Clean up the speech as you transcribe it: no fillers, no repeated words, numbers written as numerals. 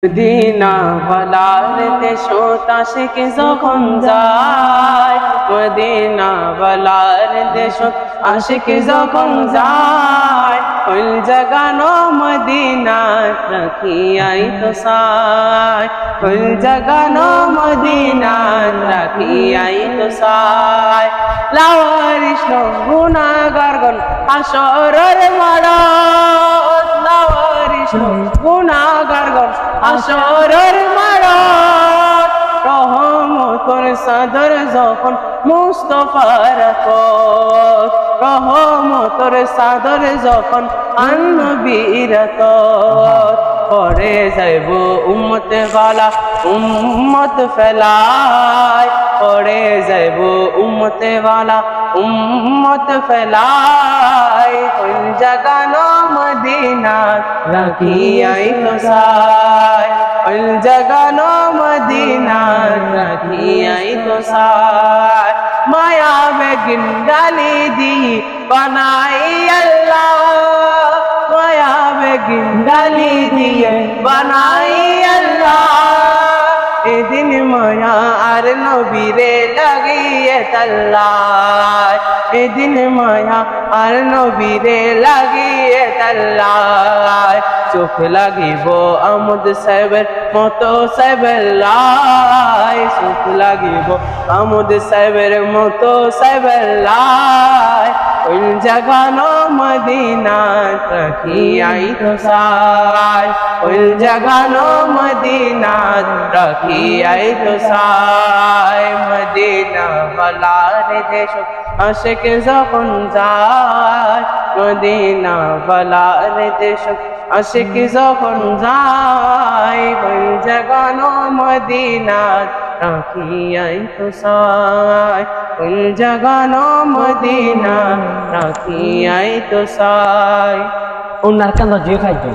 Medina ওয়ালার দেশত আশিক যখন যায়, মদিনা ওয়ালার দেশত আশিক যখন যায়, ওই জাগানো মদিনা রাখিয়াই তো সায়, ওই জাগানো মদিনা রাখিয়াই তো সায়। লাওয়ারিস গুনাহগারগণ হাসরের মাঠত, লাওয়ারিস গুনাহগারগণ হাসরের মাঠত, রহমতের চাদর যখন মুস্তাফার হাতত, রহমতের চাদর যখন নবীর হাতত, পরে যাইব উম্মত ওয়ালা উম্মত ফেলায়, পরে যাইব উম্মত ওয়ালা উম্মত ফেলায়, ওই জাগানো মদিনা রাখিয়াই তো সায়, ওই জাগানো মদিনা রাখিয়াই তো সায়। মায়া বেগিন ডালি দি বানাই আল্লাহ, মায়া বেগিন ডালি দিয়ে বানাই আল্লাহ, এদিন মায়া আর নবীরে লাগিয়ে তাল্লায়, এদিন মায়া আর নবীরে লাগিয়ে তাল্লায়, চোখ লাগিব আমদ সাহেবের মতো সাহেবের লাই, চোখ লাগিব আমদ সাহেবের মতো সাহেবের লাই, ওই জাগানো মদিনা রাখিয়াই তো সায়, ওই জাগানো মদিনা রাখিয়াই তো সায়। মদিনা ওয়ালার দেশত আশিক যখন যায়, মদিনা ওয়ালার দেশত আশিক যখন যায়, ওই জাগানো মদিনা রাখিয়াই তো সায়, ওই জাগানো মদিনা রাখিয়াই তো সায়। ওনার কান্দা জিও খাইতো।